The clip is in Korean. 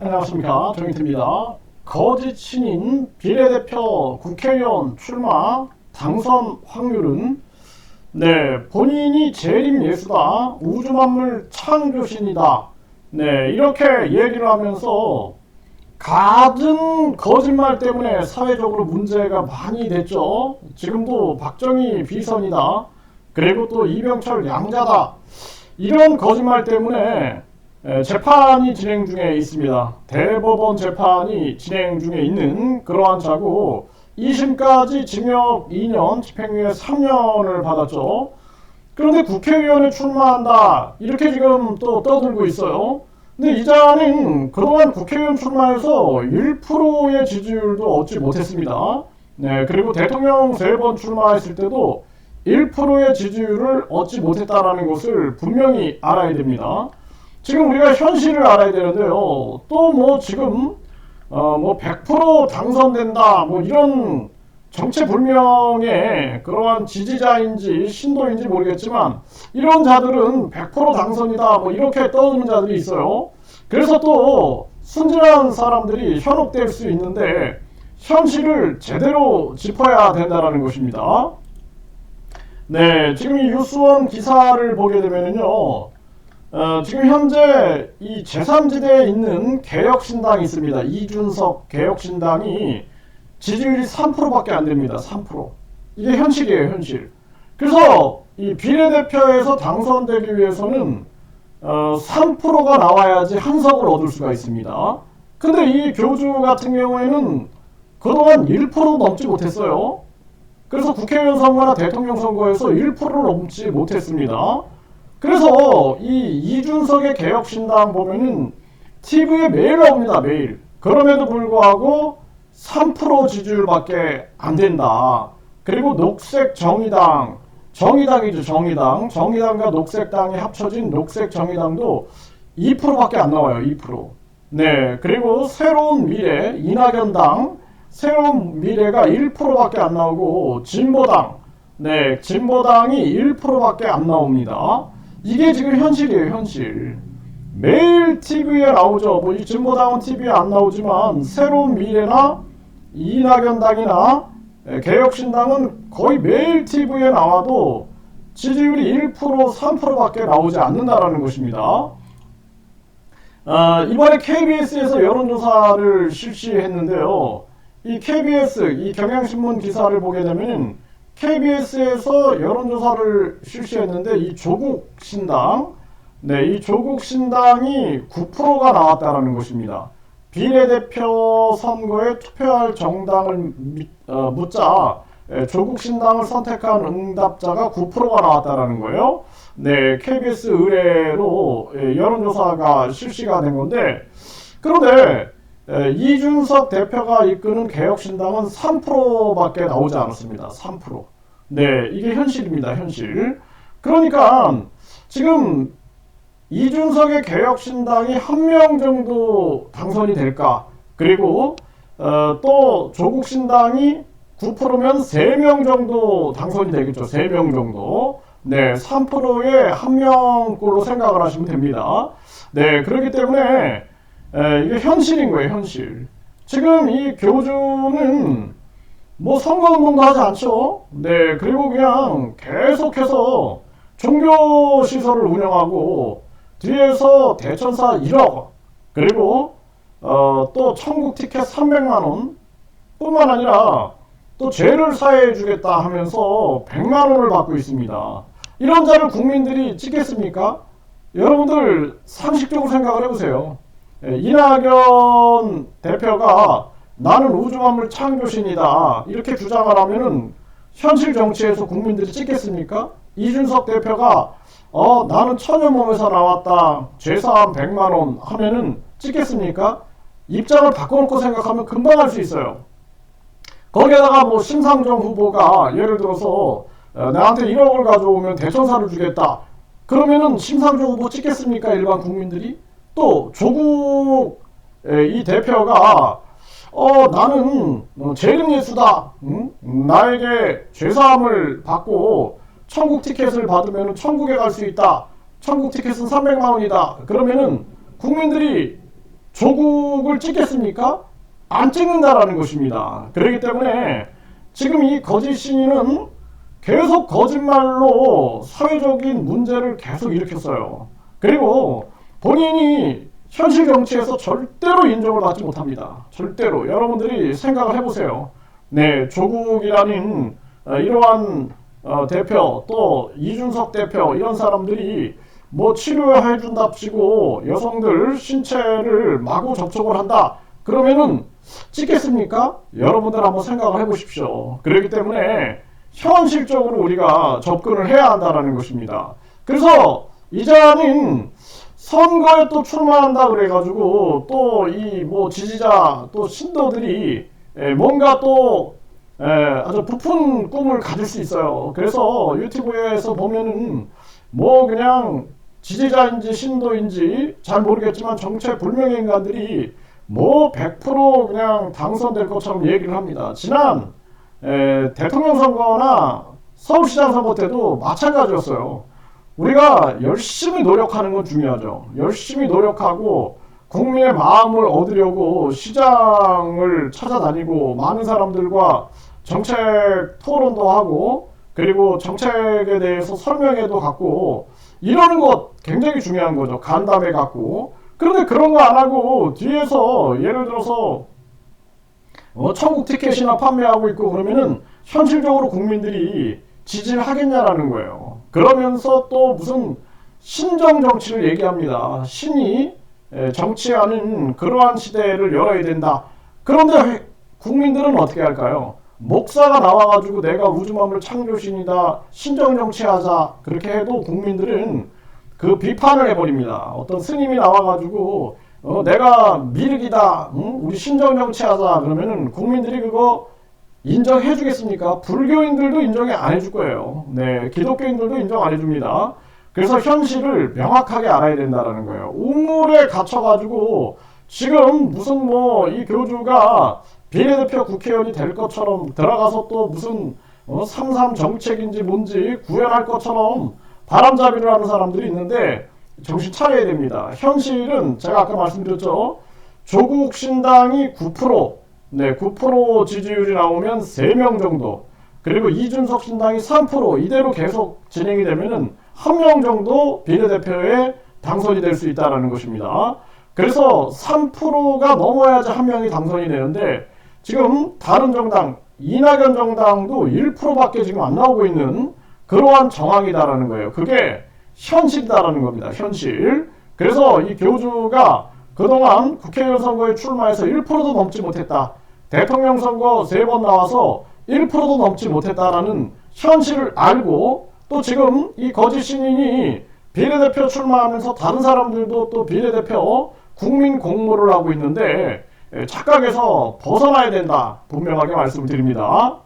안녕하십니까, 정인태입니다. 거짓 신인 비례대표 국회의원 출마 당선 확률은 본인이 재림 예수다, 우주만물 창조신이다, 이렇게 얘기를 하면서 갖은 거짓말 때문에 사회적으로 문제가 많이 됐죠. 지금도 박정희 비선이다, 그리고 또 이병철 양자다, 이런 거짓말 때문에 재판이 진행 중에 있습니다. 대법원 재판이 진행 중에 있는 그러한 차고 2심까지 징역 2년, 집행유예 3년을 받았죠. 그런데 국회의원에 출마한다, 이렇게 지금 또 떠들고 있어요. 근데 이자는 그동안 국회의원 출마해서 1%의 지지율도 얻지 못했습니다. 그리고 대통령 3번 출마했을 때도 1%의 지지율을 얻지 못했다는 것을 분명히 알아야 됩니다. 지금 우리가 현실을 알아야 되는데요. 또 지금 100% 당선된다, 이런 정체불명의 그러한 지지자인지 신도인지 모르겠지만 이런 자들은 100% 당선이다, 이렇게 떠드는 자들이 있어요. 그래서 또 순진한 사람들이 현혹될 수 있는데 현실을 제대로 짚어야 된다는 것입니다. 지금 이 뉴스원 기사를 보게 되면요, 지금 현재 이 제3지대에 있는 개혁신당이 있습니다. 이준석 개혁신당이 지지율이 3%밖에 안 됩니다. 3%. 이게 현실이에요, 현실. 그래서 이 비례대표에서 당선되기 위해서는 3%가 나와야지 한 석을 얻을 수가 있습니다. 근데 이 교주 같은 경우에는 그동안 1% 넘지 못했어요. 그래서 국회의원 선거나 대통령 선거에서 1%를 넘지 못했습니다. 그래서 이 이준석의 개혁신당 보면은 TV에 매일 나옵니다, 매일. 그럼에도 불구하고 3% 지지율밖에 안 된다. 그리고 녹색정의당, 정의당이죠, 정의당. 정의당과 녹색당이 합쳐진 녹색정의당도 2%밖에 안 나와요, 2%. 그리고 새로운 미래, 이낙연당, 새로운 미래가 1%밖에 안 나오고, 진보당, 진보당이 1%밖에 안 나옵니다. 이게 지금 현실이에요, 현실. 매일 TV에 나오죠. 이 진보당은 TV에 안 나오지만 새로운 미래나 이낙연당이나 개혁신당은 거의 매일 TV에 나와도 지지율이 1%, 3%밖에 나오지 않는다는 것입니다. 이번에 KBS에서 여론조사를 실시했는데요. 이 KBS, 이 경향신문 기사를 보게 되면 KBS에서 여론조사를 실시했는데 이 조국신당, 이 조국신당이 9%가 나왔다는 것입니다. 비례대표 선거에 투표할 정당을 묻자 조국신당을 선택한 응답자가 9%가 나왔다는 거예요. KBS 의뢰로 여론조사가 실시가 된 건데, 그런데 이준석 대표가 이끄는 개혁신당은 3%밖에 나오지 않았습니다. 3%. 이게 현실입니다, 현실. 그러니까 지금 이준석의 개혁신당이 1명 정도 당선이 될까? 그리고 또 조국신당이 9%면 3명 정도 당선이 되겠죠. 3명 정도. 3%의 1명꼴로 생각을 하시면 됩니다. 그렇기 때문에 이게 현실인 거예요, 현실. 지금 이 교주는 선거운동도 하지 않죠. 그리고 그냥 계속해서 종교시설을 운영하고 뒤에서 대천사 1억, 그리고 또 천국 티켓 300만원 뿐만 아니라 또 죄를 사해해 주겠다 하면서 100만원을 받고 있습니다. 이런 자를 국민들이 찍겠습니까? 여러분들 상식적으로 생각을 해보세요. 이낙연 대표가 나는 우주만물 창조신이다, 이렇게 주장을 하면은 현실 정치에서 국민들이 찍겠습니까? 이준석 대표가 나는 처녀몸에서 나왔다, 죄사함 100만원 하면은 찍겠습니까? 입장을 바꿔놓고 생각하면 금방 할 수 있어요. 거기에다가 심상정 후보가 예를 들어서 나한테 1억을 가져오면 대천사를 주겠다, 그러면은 심상정 후보 찍겠습니까? 일반 국민들이? 또 조국 이 대표가 나는 재림예수다, 나에게 죄사함을 받고 천국 티켓을 받으면 천국에 갈 수 있다, 천국 티켓은 300만원이다, 그러면은 국민들이 조국을 찍겠습니까? 안 찍는다라는 것입니다. 그렇기 때문에 지금 이 거짓 신인은 계속 거짓말로 사회적인 문제를 계속 일으켰어요. 그리고 본인이 현실 정치에서 절대로 인정을 받지 못합니다. 절대로. 여러분들이 생각을 해보세요. 네, 조국이라는 이러한 대표, 또 이준석 대표, 이런 사람들이 뭐 치료해준답시고 여성들 신체를 마구 접촉을 한다. 그러면은 찍겠습니까? 여러분들 한번 생각을 해보십시오. 그렇기 때문에 현실적으로 우리가 접근을 해야 한다는 것입니다. 그래서 이자는 선거에 또 출마한다 그래가지고 또 이 뭐 지지자 또 신도들이 뭔가 또 아주 부푼 꿈을 가질 수 있어요. 그래서 유튜브에서 보면은 뭐 그냥 지지자인지 신도인지 잘 모르겠지만 정체불명의 인간들이 뭐 100% 그냥 당선될 것처럼 얘기를 합니다. 지난 대통령 선거나 서울시장 선거 때도 마찬가지였어요. 우리가 열심히 노력하는 건 중요하죠. 열심히 노력하고 국민의 마음을 얻으려고 시장을 찾아다니고 많은 사람들과 정책 토론도 하고 그리고 정책에 대해서 설명회도 갖고 이러는 것 굉장히 중요한 거죠. 간담회 갖고. 그런데 그런 거 안 하고 뒤에서 예를 들어서 천국 티켓이나 판매하고 있고 그러면은 현실적으로 국민들이 지지를 하겠냐라는 거예요. 그러면서 또 무슨 신정 정치를 얘기합니다. 신이 정치하는 그러한 시대를 열어야 된다. 그런데 국민들은 어떻게 할까요? 목사가 나와가지고 내가 우주만물 창조신이다, 신정 정치하자 그렇게 해도 국민들은 그 비판을 해버립니다. 어떤 스님이 나와가지고 내가 미륵이다, 우리 신정 정치하자 그러면은 국민들이 그거 인정해 주겠습니까? 불교인들도 인정이 안 해줄 거예요. 네, 기독교인들도 인정 안 해줍니다. 그래서 현실을 명확하게 알아야 된다는 거예요. 우물에 갇혀가지고 지금 무슨 뭐 이 교주가 비례대표 국회의원이 될 것처럼 들어가서 또 무슨 3.3 정책인지 뭔지 구현할 것처럼 바람잡이를 하는 사람들이 있는데 정신 차려야 됩니다. 현실은 제가 아까 말씀드렸죠. 조국 신당이 9%, 네, 9% 지지율이 나오면 3명 정도, 그리고 이준석 신당이 3%, 이대로 계속 진행이 되면은 1명 정도 비례대표에 당선이 될 수 있다는 것입니다. 그래서 3%가 넘어야지 1명이 당선이 되는데 지금 다른 정당, 이낙연 정당도 1%밖에 지금 안 나오고 있는 그러한 정황이다라는 거예요. 그게 현실이다라는 겁니다. 현실. 그래서 이 교주가 그동안 국회의원 선거에 출마해서 1%도 넘지 못했다. 대통령 선거 3번 나와서 1%도 넘지 못했다라는 현실을 알고 또 지금 이 거짓 신인이 비례대표 출마하면서 다른 사람들도 또 비례대표 국민 공모를 하고 있는데 착각에서 벗어나야 된다. 분명하게 말씀드립니다.